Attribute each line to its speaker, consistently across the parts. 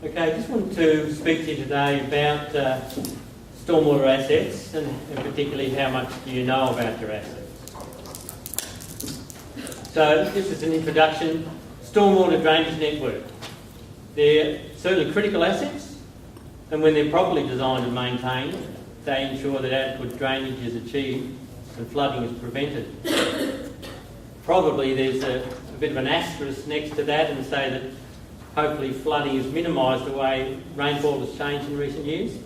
Speaker 1: Okay, I just wanted to speak to you today about stormwater assets and particularly how much do you know about your assets. So this is an introduction. Stormwater drainage network. They're certainly critical assets, and when they're properly designed and maintained, they ensure that adequate drainage is achieved and flooding is prevented. Probably there's a bit of an asterisk next to that and say that hopefully flooding is minimised the way rainfall has changed in recent years.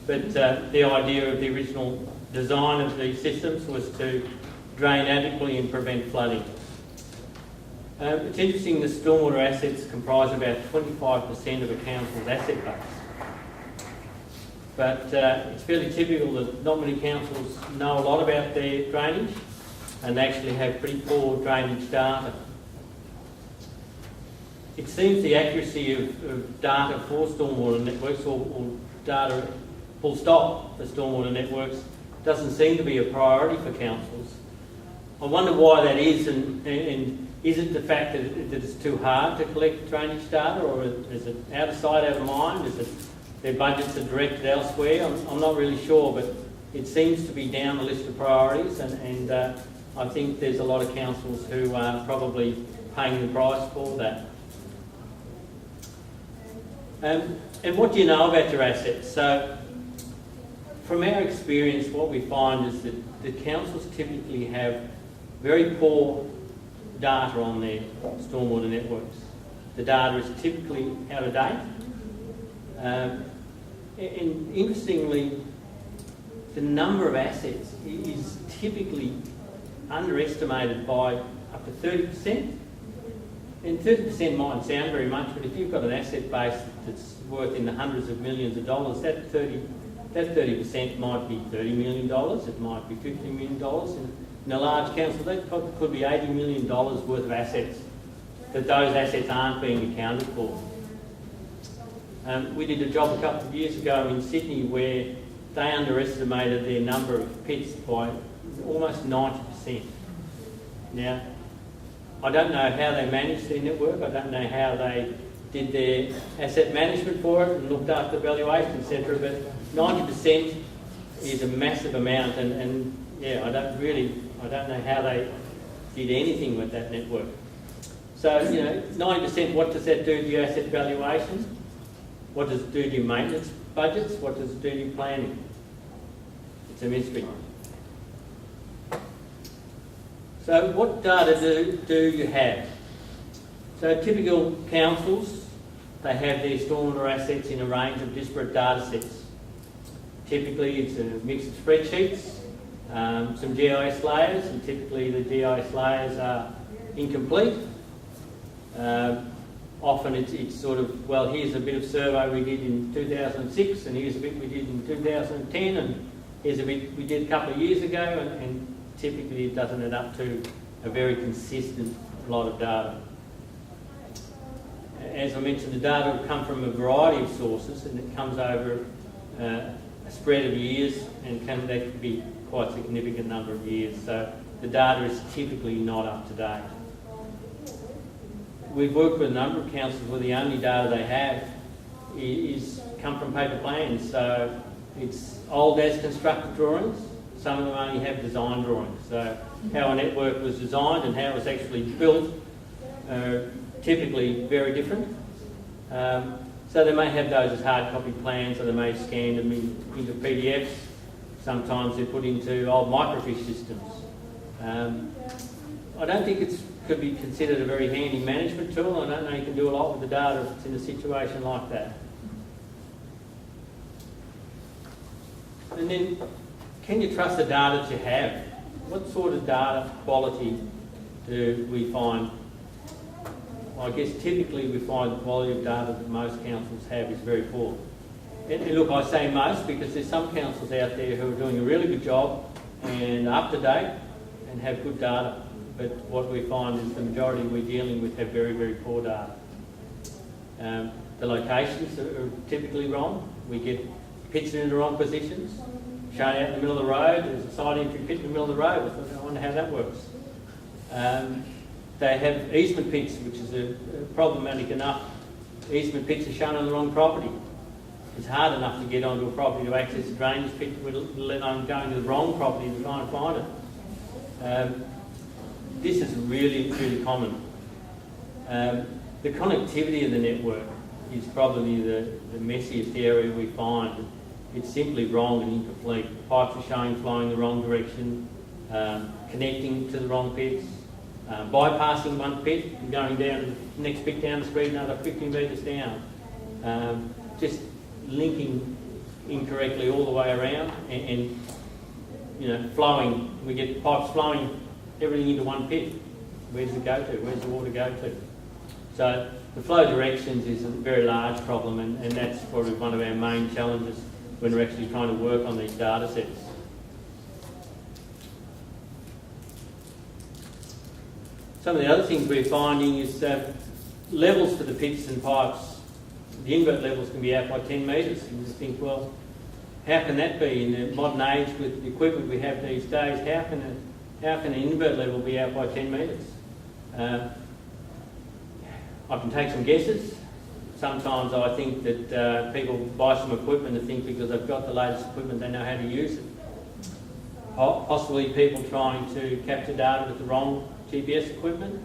Speaker 1: But the idea of the original design of these systems was to drain adequately and prevent flooding. It's interesting that stormwater assets comprise about 25% of a council's asset base. But it's fairly typical that not many councils know a lot about their drainage and they actually have pretty poor drainage data. It seems the accuracy of data for stormwater networks or data full stop for stormwater networks doesn't seem to be a priority for councils. I wonder why that is, and is it the fact that it's too hard to collect drainage data, or is it out of sight, out of mind? Is it their budgets are directed elsewhere? I'm not really sure, but it seems to be down the list of priorities, and I think there's a lot of councils who are probably paying the price for that. And what do you know about your assets? So, from our experience, what we find is that the councils typically have very poor data on their stormwater networks. The data is typically out of date. And interestingly, the number of assets is typically underestimated by up to 30%. And 30% mightn't sound very much, but if you've got an asset base that's worth in the hundreds of millions of dollars, that 30% might be $30 million, it might be $50 million. In a large council, that could be $80 million worth of assets, that those assets aren't being accounted for. We did a job a couple of years ago in Sydney where they underestimated their number of pits by almost 90%. Now, I don't know how they managed their network, I don't know how they did their asset management for it and looked after valuation, etc. But 90% is a massive amount, and yeah, I don't know how they did anything with that network. So, 90%, what does that do to your asset valuation? What does it do to your maintenance budgets? What does it do to your planning? It's a mystery. So what data do you have? So typical councils, they have their stormwater assets in a range of disparate data sets. Typically it's a mix of spreadsheets, some GIS layers, and typically the GIS layers are incomplete. Often it's sort of, well, here's a bit of survey we did in 2006, and here's a bit we did in 2010, and here's a bit we did a couple of years ago, and typically it doesn't add up to a very consistent lot of data. As I mentioned, the data will come from a variety of sources, and it comes over a spread of years, and that could be quite a significant number of years. So the data is typically not up to date. We've worked with a number of councils where the only data they have is come from paper plans. So it's old as constructed drawings. Some of them only have design drawings. So how a network was designed and how it was actually built are typically very different. So they may have those as hard copy plans, or they may scan them into PDFs. Sometimes they're put into old microfiche systems. I don't think it could be considered a very handy management tool. I don't know you can do a lot with the data if it's in a situation like that. And then, can you trust the data that you have? What sort of data quality do we find? Well, I guess typically we find the quality of data that most councils have is very poor. And look, I say most because there's some councils out there who are doing a really good job and up to date and have good data. But what we find is the majority we're dealing with have very, very poor data. The locations are typically wrong. We get pits in the wrong positions, shown out in the middle of the road. There's a side entry pit in the middle of the road. I wonder how that works. They have easement pits, which is problematic enough easement pits are shown on the wrong property. It's hard enough to get onto a property to access a drainage pit, let alone going to the wrong property to try and find it. This is really, really common. The connectivity of the network is probably the messiest area we find. It's simply wrong and incomplete. Pipes are showing flowing the wrong direction, connecting to the wrong pits, bypassing one pit and going down to the next pit down the street another 50 metres down. Just linking incorrectly all the way around and you know, flowing. We get pipes flowing everything into one pit. Where does it go to? Where does the water go to? So the flow directions is a very large problem, and that's probably one of our main challenges when we're actually trying to work on these data sets. Some of the other things we're finding is levels for the pits and pipes. The invert levels can be out by 10 metres. And you just think, well, how can that be in the modern age with the equipment we have these days? How can an invert level be out by 10 metres? I can take some guesses. Sometimes I think that people buy some equipment and think because they've got the latest equipment they know how to use it. Possibly people trying to capture data with the wrong GPS equipment.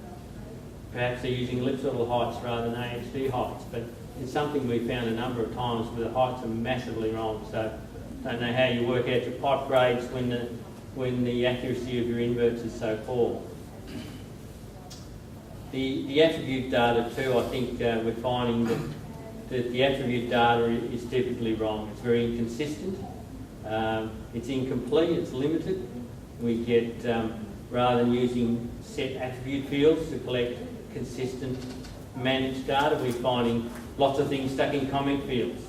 Speaker 1: Perhaps they're using elliptical heights rather than AHD heights, but it's something we've found a number of times where the heights are massively wrong. So don't know how you work out your pipe grades when the accuracy of your inverts is so poor. The attribute data too, I think we're finding that the attribute data is typically wrong. It's very inconsistent, it's incomplete, it's limited. We get, rather than using set attribute fields to collect consistent managed data, we're finding lots of things stuck in comment fields.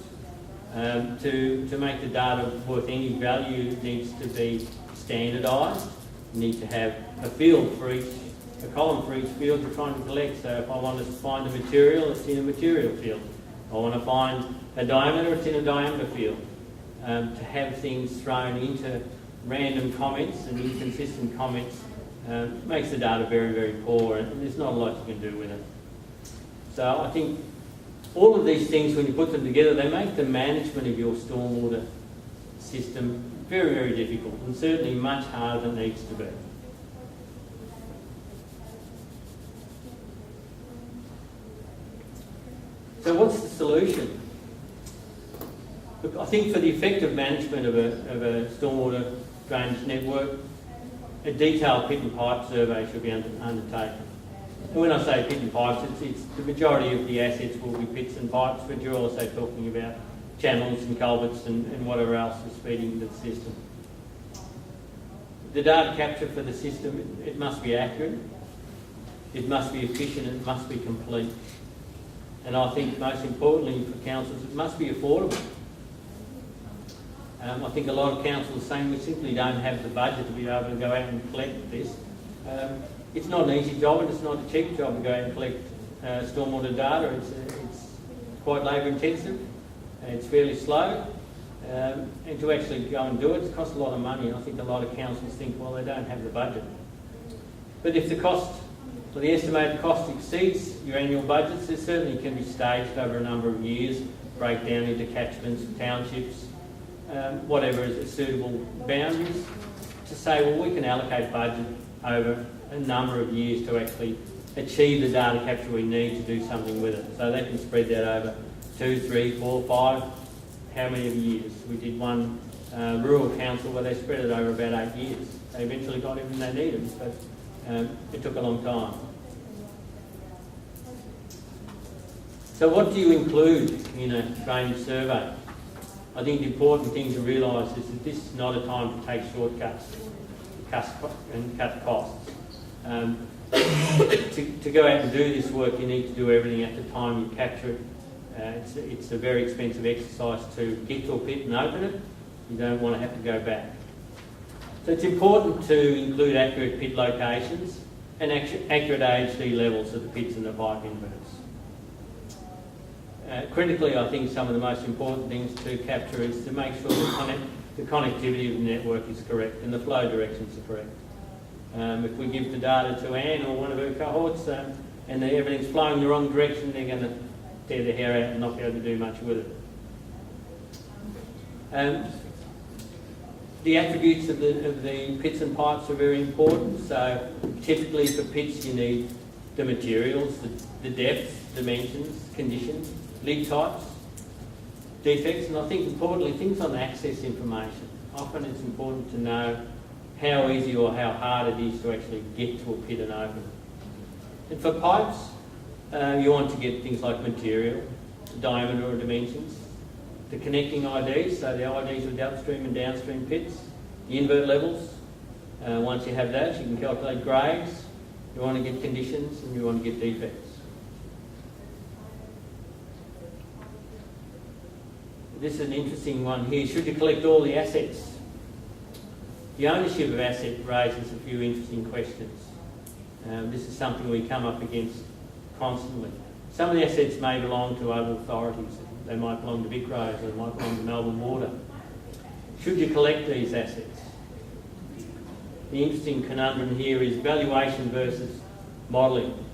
Speaker 1: To make the data worth any value, it needs to be standardised. You need to have a field for each, a column for each field you're trying to collect. So if I want to find a material, it's in a material field. If I want to find a diameter, it's in a diameter field. To have things thrown into random comments and inconsistent comments makes the data very, very poor, and there's not a lot you can do with it. So I think all of these things, when you put them together, they make the management of your stormwater system very, very difficult, and certainly much harder than it needs to be. So what's the solution? Look, I think for the effective management of a stormwater drainage network, a detailed pit and pipe survey should be undertaken. And when I say pit and pipes, it's the majority of the assets will be pits and pipes, but you're also talking about channels and culverts and whatever else is feeding into the system. The data capture for the system, it must be accurate, it must be efficient, it must be complete. And I think most importantly for councils, it must be affordable. I think a lot of councils are saying we simply don't have the budget to be able to go out and collect this. It's not an easy job, and it's not a cheap job to go out and collect stormwater data. It's quite labour intensive, it's fairly slow, and to actually go and do it costs a lot of money. And I think a lot of councils think, well, they don't have the budget. But if the cost, or the estimated cost, exceeds your annual budgets, it certainly can be staged over a number of years, break down into catchments, townships, whatever is suitable boundaries, to say, well, we can allocate budget over a number of years to actually achieve the data capture we need to do something with it. So they can spread that over 2, 3, 4, 5, how many of years. We did one rural council where they spread it over about 8 years. They eventually got everything they needed, but it took a long time. So what do you include in a drainage survey? I think the important thing to realise is that this is not a time to take shortcuts and cut costs. To go out and do this work, you need to do everything at the time you capture it. It's a very expensive exercise to get to a pit and open it. You don't want to have to go back. So it's important to include accurate pit locations and accurate AHD levels of the pits and the pipe inverts. Critically, I think some of the most important things to capture is to make sure the connectivity of the network is correct and the flow directions are correct. If we give the data to Anne or one of her cohorts and everything's flowing the wrong direction, they're going to tear their hair out and not be able to do much with it. The attributes of the pits and pipes are very important. So typically for pits you need the materials, the depths, dimensions, conditions, leak types, defects, and I think importantly things on access information. Often it's important to know how easy or how hard it is to actually get to a pit and open it. And for pipes, you want to get things like material, diameter or dimensions, the connecting IDs, so the IDs with the upstream and downstream pits, the invert levels. Once you have that, you can calculate grades, you want to get conditions, and you want to get defects. This is an interesting one here. Should you collect all the assets? The ownership of asset raises a few interesting questions. This is something we come up against constantly. Some of the assets may belong to other authorities. They might belong to VicRoads, or they might belong to Melbourne Water. Should you collect these assets? The interesting conundrum here is valuation versus modelling.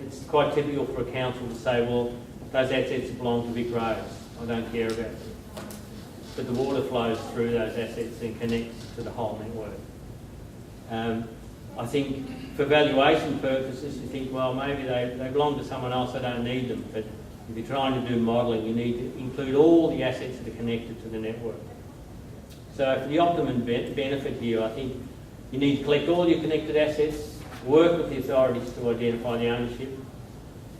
Speaker 1: It's quite typical for a council to say, well, those assets belong to VicRoads. I don't care about them. But the water flows through those assets and connects to the whole network. I think for valuation purposes, you think, well, maybe they belong to someone else, I don't need them. But if you're trying to do modelling, you need to include all the assets that are connected to the network. So for the optimum benefit here, I think you need to collect all your connected assets, work with the authorities to identify the ownership,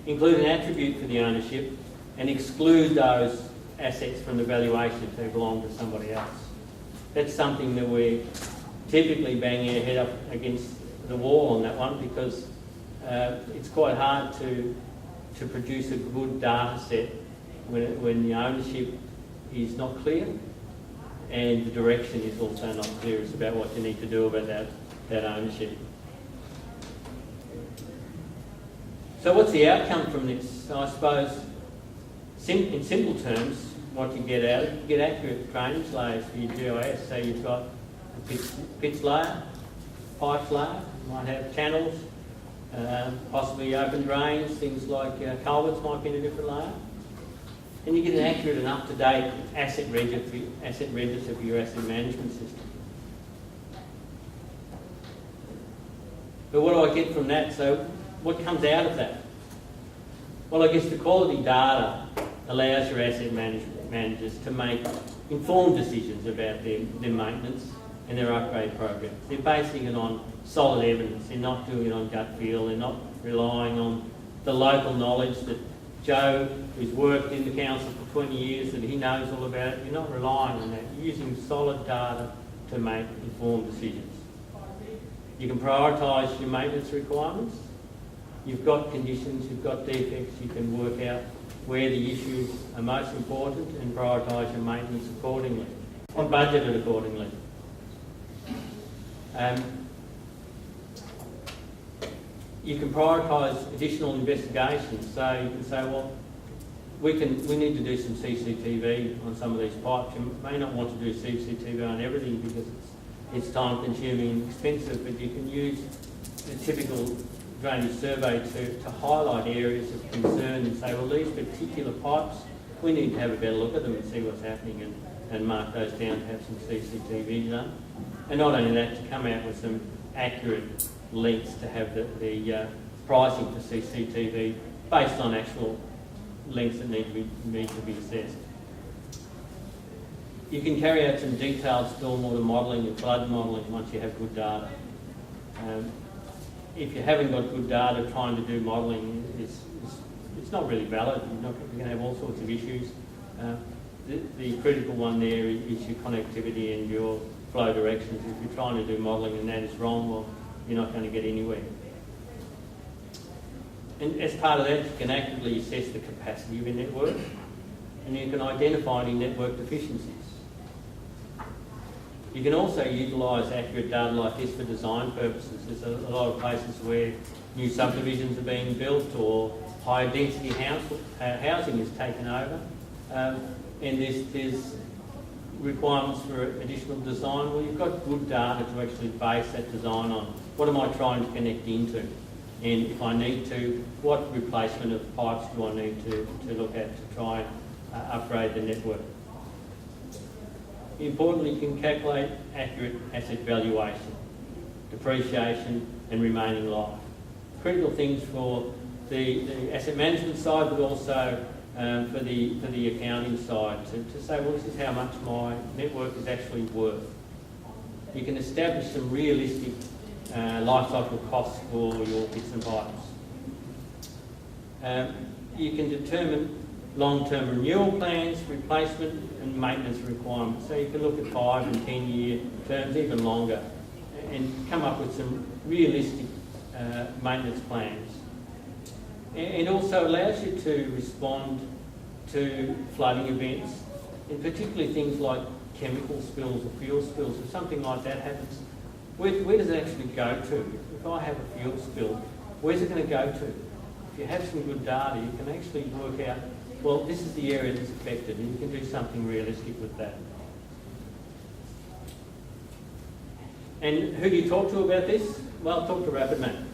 Speaker 1: include an attribute for the ownership, and exclude those assets from the valuation if they belong to somebody else. That's something that we're typically banging our head up against the wall on that one, because it's quite hard to produce a good data set when the ownership is not clear and the direction is also not clear. It's about what you need to do about that ownership. So what's the outcome from this? I suppose in simple terms, what you get out of it, you get accurate drainage layers for your GIS. So you've got a pits layer, pipes layer, you might have channels, possibly open drains, things like culverts might be in a different layer. And you get an accurate and up-to-date asset register for your asset management system. But what do I get from that? So what comes out of that? Well, I guess the quality data allows your asset managers to make informed decisions about their maintenance and their upgrade programs. They're basing it on solid evidence. They're not doing it on gut feel. They're not relying on the local knowledge that Joe, who's worked in the council for 20 years, that he knows all about it. You're not relying on that. You're using solid data to make informed decisions. You can prioritise your maintenance requirements. You've got conditions, you've got defects, you can work out where the issues are most important and prioritise your maintenance accordingly, and budget it accordingly. You can prioritise additional investigations. So you can say, well, we need to do some CCTV on some of these pipes. You may not want to do CCTV on everything because it's time consuming and expensive, but you can use a typical drainage survey to highlight areas of concern and say, well, these particular pipes, we need to have a better look at them and see what's happening and mark those down to have some CCTV done. And not only that, to come out with some accurate links to have the pricing for CCTV based on actual links that need to be assessed. You can carry out some detailed stormwater modelling and flood modelling once you have good data. If you haven't got good data, trying to do modelling it's not really valid. You're going to have all sorts of issues. The critical one there is your connectivity and your flow directions. If you're trying to do modelling and that is wrong, well, you're not going to get anywhere. And as part of that, you can actively assess the capacity of your network, and you can identify any network deficiencies. You can also utilise accurate data like this for design purposes. There's a lot of places where new subdivisions are being built or higher density housing is taken over, and there's requirements for additional design. Well, you've got good data to actually base that design on. What am I trying to connect into? And if I need to, what replacement of pipes do I need to look at to try and upgrade the network? Importantly, you can calculate accurate asset valuation, depreciation and remaining life. Critical things for the asset management side, but also for the accounting side, to say, well, this is how much my network is actually worth. You can establish some realistic life cycle costs for your bits and pipes. You can determine long-term renewal plans, replacement and maintenance requirements. So you can look at 5 and 10 year terms, even longer, and come up with some realistic maintenance plans. And also allows you to respond to flooding events, and particularly things like chemical spills or fuel spills. If something like that happens, where does it actually go to? If I have a fuel spill, where's it going to go to? If you have some good data, you can actually work out, well, this is the area that's affected, and you can do something realistic with that. And who do you talk to about this? Well, talk to RapidMap.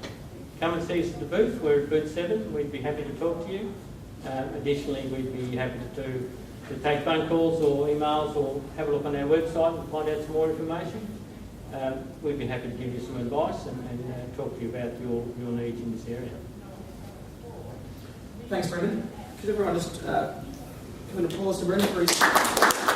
Speaker 1: Come and see us at the booth. We're at booth 7. We'd be happy to talk to you. Additionally, we'd be happy to take phone calls or emails, or have a look on our website and find out some more information. We'd be happy to give you some advice and talk to you about your needs in this area.
Speaker 2: Thanks, Brendan. Could everyone just come and pause to Brendan for his...